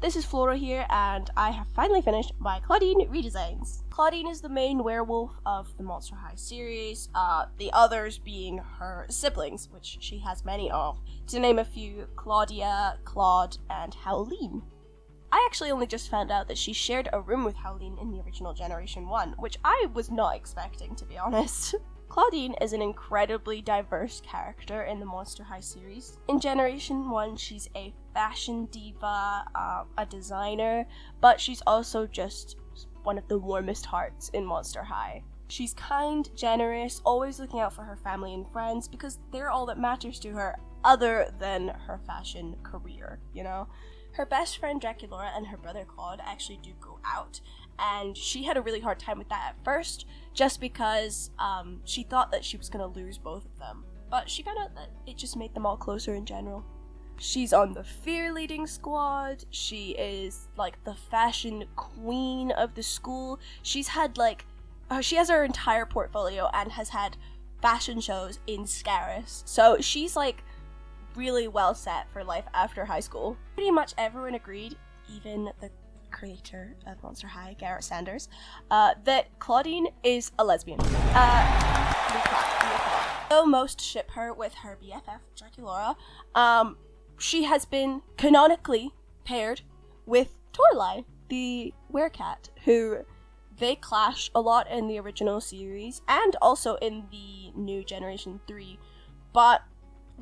this is Flora here, and I have finally finished my Clawdeen redesigns. Clawdeen is the main werewolf of the Monster High series, the others being her siblings, which she has many of. To name a few, Claudia, Claude, and Howleen. I actually only just found out that she shared a room with Howleen in the original Generation 1, which I was not expecting, to be honest. Clawdeen is an incredibly diverse character in the Monster High series. In Generation 1, she's a fashion diva, a designer, but she's also just one of the warmest hearts in Monster High. She's kind, generous, always looking out for her family and friends because they're all that matters to her other than her fashion career, you know? Her best friend Draculaura and her brother Claude actually do go out, and she had a really hard time with that at first, just because she thought that she was going to lose both of them. But she found out that it just made them all closer in general. She's on the fear leading squad, she is like the fashion queen of the school. She's had she has her entire portfolio and has had fashion shows in Scaris. So she's like really well set for life after high school. Pretty much everyone agreed, even the creator of Monster High, Garrett Sanders, that Clawdeen is a lesbian. Though most ship her with her BFF, Draculaura, she has been canonically paired with Torlai, the werecat, who they clash a lot in the original series and also in the new Generation 3, but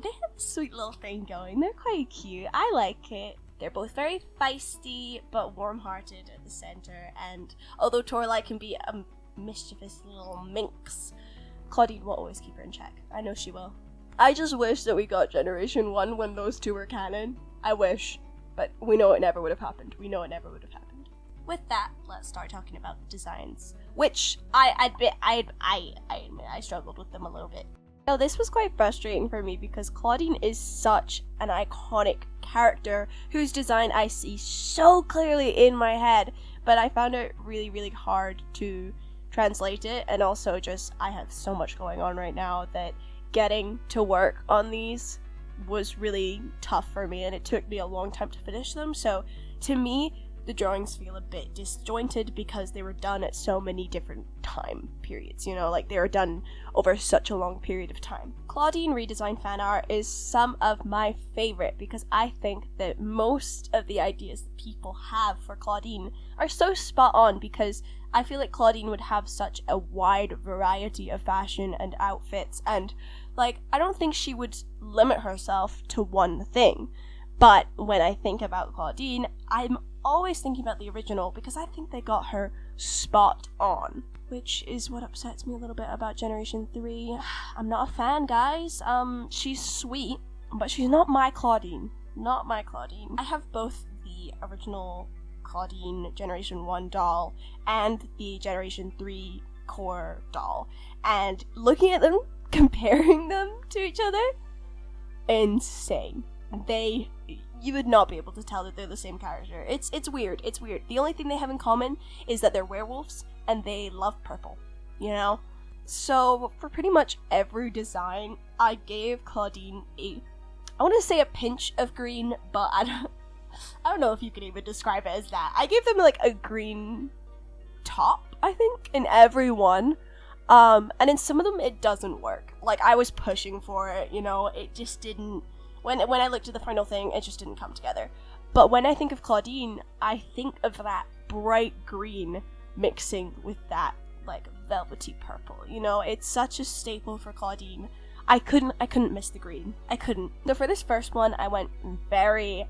they have a sweet little thing going. They're quite cute. I like it. They're both very feisty, but warm-hearted at the center, and although Torlai can be a mischievous little minx, Clawdeen will always keep her in check. I know she will. I just wish that we got Generation 1 when those two were canon. I wish. But we know it never would have happened. With that, let's start talking about the designs, which I admit I struggled with them a little bit. Now, this was quite frustrating for me because Clawdeen is such an iconic character whose design I see so clearly in my head, but I found it really, really hard to translate it, and also just I have so much going on right now that getting to work on these was really tough for me, and it took me a long time to finish them. So to me, the drawings feel a bit disjointed because they were done at so many different time periods, you know, like they were done over such a long period of time. Clawdeen redesign fan art is some of my favorite because I think that most of the ideas that people have for Clawdeen are so spot on, because I feel like Clawdeen would have such a wide variety of fashion and outfits, and like I don't think she would limit herself to one thing. But when I think about Clawdeen, I'm always thinking about the original because I think they got her spot on, which is what upsets me a little bit about Generation 3. I'm not a fan, guys. She's sweet, but she's not my Clawdeen. Not my Clawdeen. I have both the original Clawdeen Generation 1 doll and the Generation 3 core doll, and looking at them, comparing them to each other, insane. You would not be able to tell that they're the same character. It's weird. The only thing they have in common is that they're werewolves and they love purple, you know? So for pretty much every design, I gave Clawdeen I want to say a pinch of green, but I don't know if you could even describe it as that. I gave them like a green top, I think, in every one. And in some of them it doesn't work. Like I was pushing for it, you know, it just didn't. When I looked at the final thing, it just didn't come together. But when I think of Clawdeen, I think of that bright green mixing with that, like, velvety purple. You know, it's such a staple for Clawdeen. I couldn't miss the green. I couldn't. So for this first one, I went very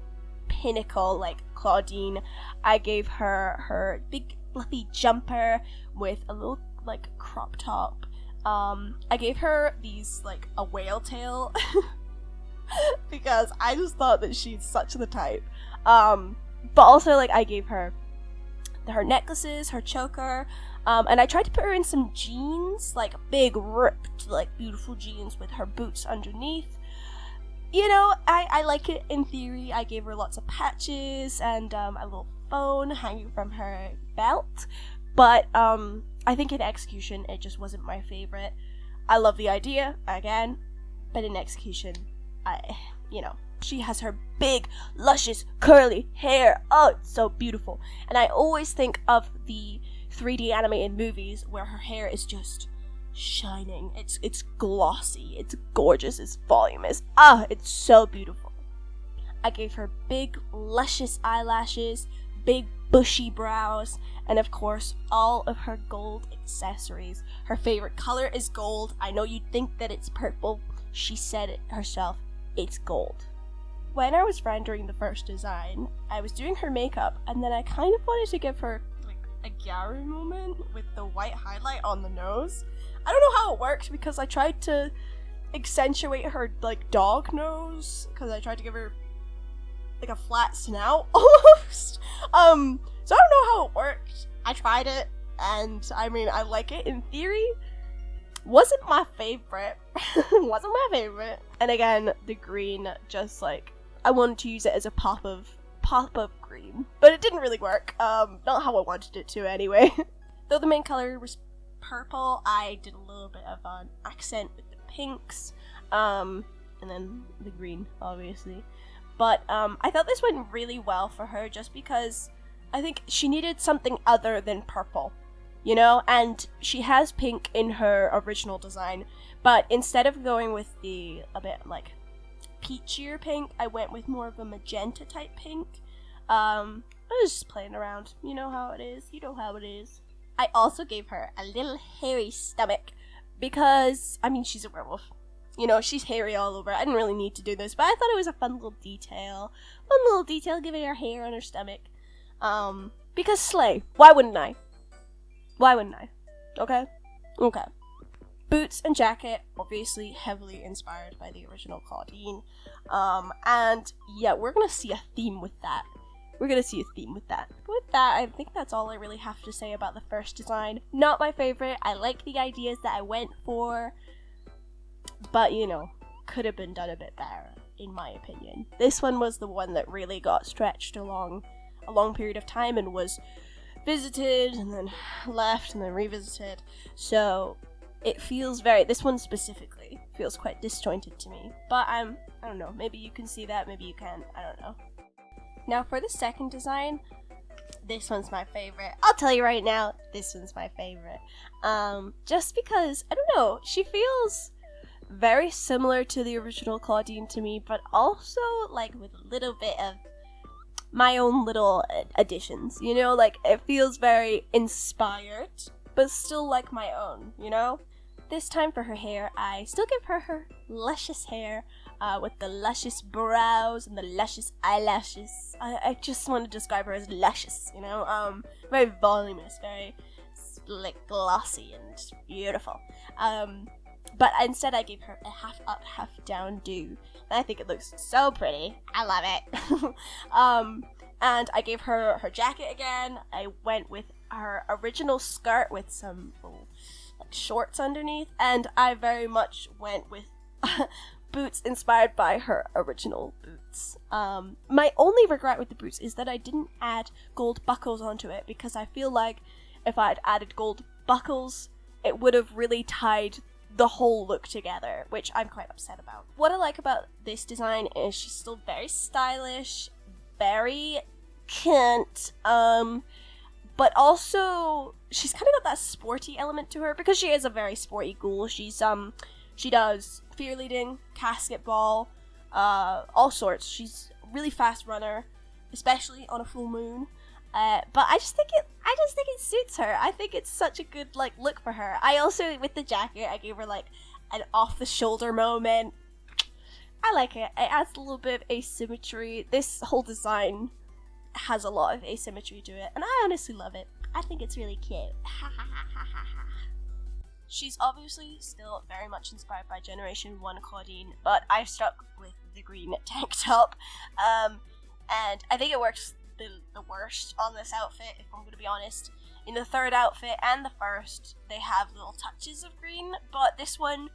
pinnacle, like, Clawdeen. I gave her big fluffy jumper with a little, like, crop top. I gave her these, like, a whale tail. Because I just thought that she's such the type. But also, like, I gave her necklaces, her choker, and I tried to put her in some jeans, like big, ripped, like, beautiful jeans with her boots underneath. You know, I like it in theory. I gave her lots of patches and a little phone hanging from her belt. But I think in execution, it just wasn't my favorite. I love the idea, again, but in execution, She has her big, luscious, curly hair. Oh, it's so beautiful. And I always think of the 3D animated movies where her hair is just shining. It's glossy. It's gorgeous. It's voluminous. Ah, it's so beautiful. I gave her big, luscious eyelashes, big, bushy brows, and of course, all of her gold accessories. Her favorite color is gold. I know you'd think that it's purple. She said it herself. It's gold. When I was rendering the first design, I was doing her makeup, and then I kind of wanted to give her like a Gyaru moment with the white highlight on the nose. I don't know how it worked because I tried to accentuate her like dog nose because I tried to give her like a flat snout almost. So I don't know how it worked. I tried it, and I mean I like it in theory. Wasn't my favorite. Wasn't my favorite. And again, the green just like I wanted to use it as a pop of green, but it didn't really work. Not how I wanted it to anyway. Though the main color was purple, I did a little bit of an accent with the pinks, and then the green, obviously. But I thought this went really well for her just because I think she needed something other than purple, you know? And she has pink in her original design, but instead of going with a bit like peachier pink, I went with more of a magenta type pink. I was just playing around. You know how it is. You know how it is. I also gave her a little hairy stomach because, I mean, she's a werewolf. You know, she's hairy all over. I didn't really need to do this, but I thought it was a fun little detail. Fun little detail, giving her hair on her stomach. Because slay. Why wouldn't I? Why wouldn't I? Okay? Okay. Boots and jacket, obviously heavily inspired by the original Clawdeen. And yeah, we're gonna see a theme with that. With that, I think that's all I really have to say about the first design. Not my favorite. I like the ideas that I went for, but you know, could have been done a bit better, in my opinion. This one was the one that really got stretched along a long period of time and was visited and then left and then revisited. So it feels this one specifically feels quite disjointed to me. But I don't know, maybe you can see that, maybe you can, I don't know. Now for the second design, this one's my favorite. I'll tell you right now, this one's my favorite. Just because, I don't know, she feels very similar to the original Clawdeen to me, but also like with a little bit of my own little additions, you know? Like, it feels very inspired, but still like my own, you know? This time for her hair, I still give her her luscious hair, with the luscious brows and the luscious eyelashes. I just want to describe her as luscious, you know? Very voluminous, very, like, glossy and beautiful. But instead I gave her a half up, half down do. And I think it looks so pretty. I love it. And I gave her her jacket again. I went with her original skirt with some little, like, shorts underneath. And I very much went with boots inspired by her original boots. My only regret with the boots is that I didn't add gold buckles onto it, because I feel like if I'd added gold buckles, it would have really tied the whole look together, which I'm quite upset about. What I like about this design is she's still very stylish, very cunt, but also she's kind of got that sporty element to her, because she is a very sporty ghoul. She does fear leading, casket ball, all sorts. She's a really fast runner, especially on a full moon. But I just think it suits her. I think it's such a good, like, look for her. I also, with the jacket, I gave her, like, an off-the-shoulder moment. I like it. It adds a little bit of asymmetry. This whole design has a lot of asymmetry to it, and I honestly love it. I think it's really cute. She's obviously still very much inspired by Generation 1 Clawdeen, but I stuck with the green tank top. And I think it works the worst on this outfit, if I'm going to be honest. In the third outfit and the first, they have little touches of green, but this one,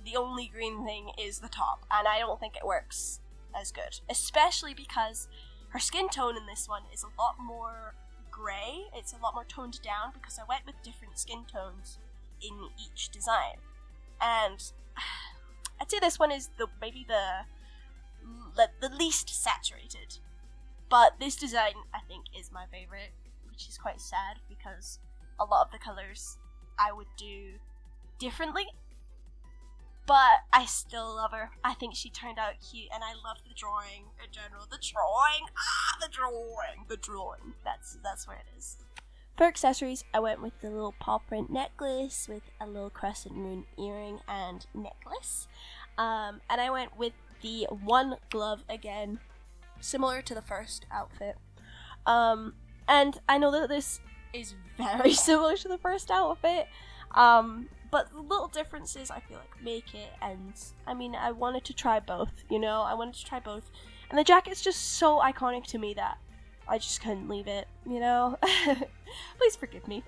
the only green thing is the top, and I don't think it works as good. Especially because her skin tone in this one is a lot more grey. It's a lot more toned down, because I went with different skin tones in each design. And I'd say this one is maybe the the least saturated. But this design, I think, is my favorite, which is quite sad because a lot of the colors I would do differently. But I still love her. I think she turned out cute, and I love the drawing in general. The drawing. That's where it is. For accessories, I went with the little paw print necklace with a little crescent moon earring and necklace. And I went with the one glove again, similar to the first outfit. And I know that this is very similar to the first outfit. But the little differences, I feel like, make it, and I mean, I wanted to try both, you know? I wanted to try both. And the jacket's just so iconic to me that I just couldn't leave it, you know? Please forgive me.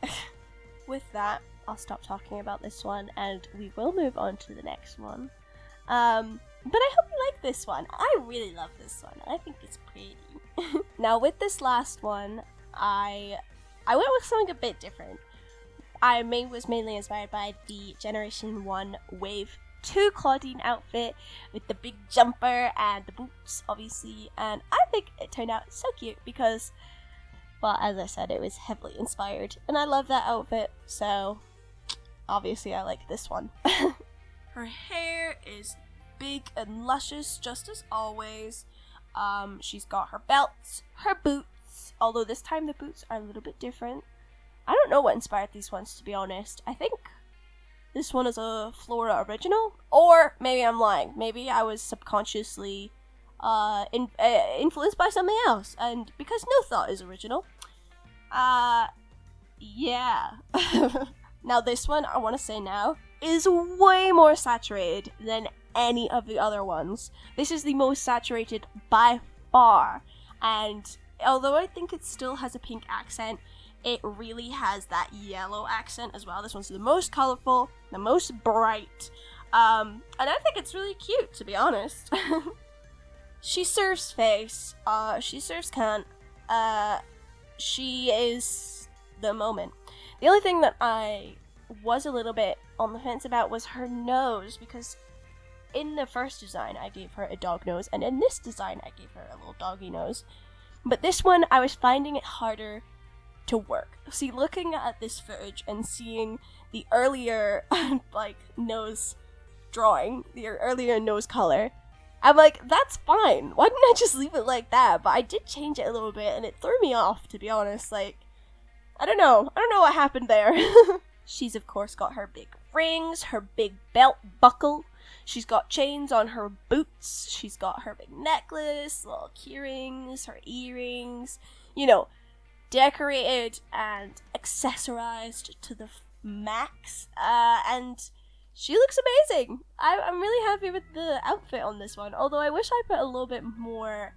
With that, I'll stop talking about this one, and we will move on to the next one. But I hope you like this one. I really love this one. I think it's pretty. Now, with this last one, I went with something a bit different. I was mainly inspired by the Generation 1 Wave 2 Clawdeen outfit with the big jumper and the boots, obviously, and I think it turned out so cute because, well, as I said, it was heavily inspired, and I love that outfit, so obviously I like this one. Her hair is big and luscious, just as always. She's got her belts, her boots, although this time the boots are a little bit different. I don't know what inspired these ones, to be honest. I think this one is a Flora original, or maybe I'm lying. Maybe I was subconsciously influenced by something else, and because no thought is original. Yeah. Now this one, I want to say now, is way more saturated than any of the other ones. This is the most saturated by far, and although I think it still has a pink accent, it really has that yellow accent as well. This one's the most colorful, the most bright, and I think it's really cute, to be honest. She serves face, she serves cunt, she is the moment. The only thing that I was a little bit on the fence about was her nose, because in the first design I gave her a dog nose, and in this design I gave her a little doggy nose. But this one, I was finding it harder to work. See, looking at this footage and seeing the earlier nose drawing, the earlier nose color, I'm like, that's fine. Why didn't I just leave it like that? But I did change it a little bit, and it threw me off, to be honest. Like, I don't know what happened there. She's of course got her big rings, her big belt buckle. She's got chains on her boots. She's got her big necklace, little key rings, her earrings. You know, decorated and accessorized to the max, and she looks amazing. I'm really happy with the outfit on this one, although I wish I put a little bit more,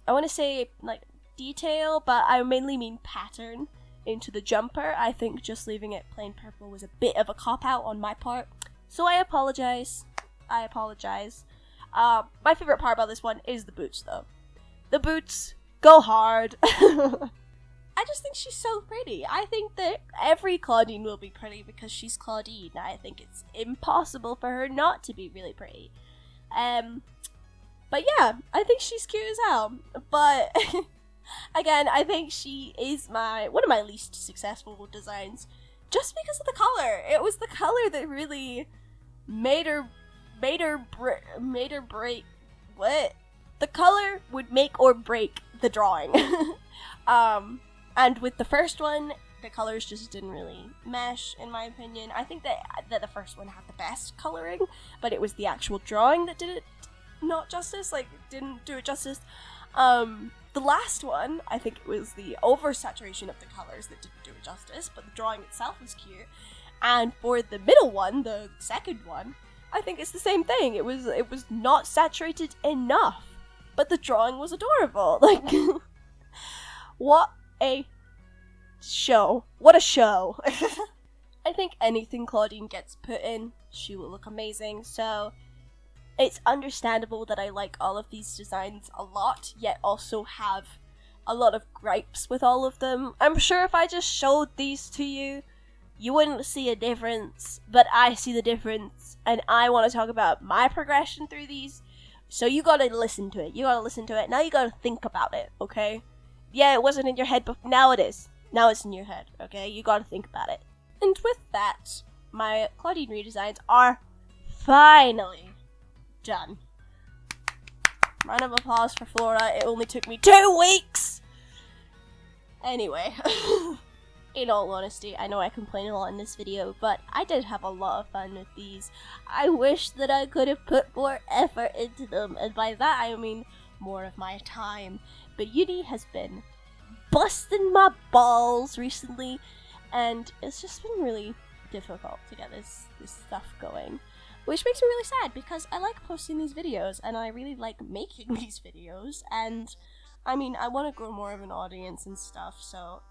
I want to say, like, detail, but I mainly mean pattern into the jumper. I think just leaving it plain purple was a bit of a cop-out on my part, so I apologize. My favorite part about this one is the boots, though. The boots go hard. I just think she's so pretty. I think that every Clawdeen will be pretty because she's Clawdeen. I think it's impossible for her not to be really pretty. But yeah, I think she's cute as hell. But again, I think she is one of my least successful designs just because of the color. It was the color that really made her break. What? The color would make or break the drawing. And with the first one, the colors just didn't really mesh, in my opinion. I think that the first one had the best coloring, but it was the actual drawing that did it not justice, like, didn't do it justice. The last one, I think it was the oversaturation of the colors that didn't do it justice, but the drawing itself was cute. And for the middle one, the second one, I think it's the same thing. It was not saturated enough, but the drawing was adorable. Like, what a show. What a show. I think anything Clawdeen gets put in, she will look amazing, so it's understandable that I like all of these designs a lot, yet also have a lot of gripes with all of them. I'm sure if I just showed these to you, you wouldn't see a difference, but I see the difference, and I want to talk about my progression through these. So you gotta listen to it. Now you gotta think about it, okay? Yeah, it wasn't in your head, but now it is. Now it's in your head, okay? You gotta think about it. And with that, my Clawdeen redesigns are finally done. Round of applause for Flora. It only took me 2 weeks! Anyway, in all honesty, I know I complain a lot in this video, but I did have a lot of fun with these. I wish that I could have put more effort into them, and by that I mean more of my time. But uni has been busting my balls recently, and it's just been really difficult to get this stuff going. Which makes me really sad, because I like posting these videos, and I really like making these videos, and I mean, I want to grow more of an audience and stuff, so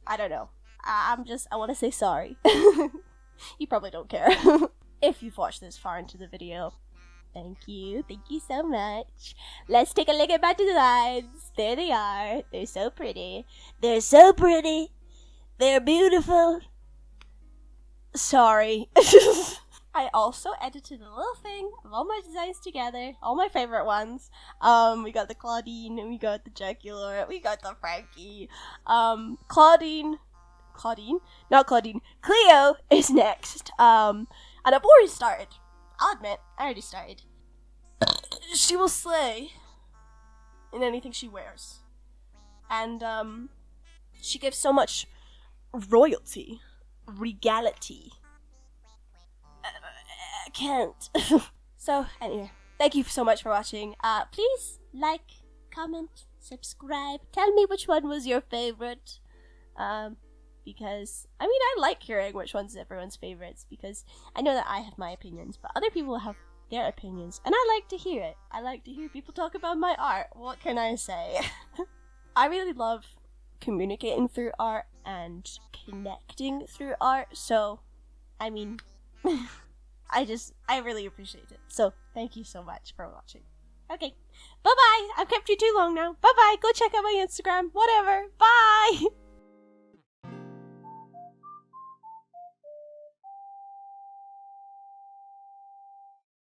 I don't know. I want to say sorry. You probably don't care. If you've watched this far into the video, thank you so much. Let's take a look at my designs. There they are. They're so pretty. They're beautiful. Sorry. I also edited a little thing of all my designs together, all my favorite ones. We got the Clawdeen, we got the Jaculora, we got the Frankie. Clawdeen, not Clawdeen, Cleo is next. And I've already started. I'll admit, I already started. She will slay in anything she wears. And, she gives so much royalty, regality. I can't. So, anyway, thank you so much for watching. Please like, comment, subscribe. Tell me which one was your favorite. Because, I mean, I like hearing which one's everyone's favorites, because I know that I have my opinions, but other people have their opinions, and I like to hear it. I like to hear people talk about my art. What can I say? I really love communicating through art and connecting through art, so, I mean, I really appreciate it. So, thank you so much for watching. Okay, bye-bye! I've kept you too long now. Bye-bye! Go check out my Instagram. Whatever. Bye!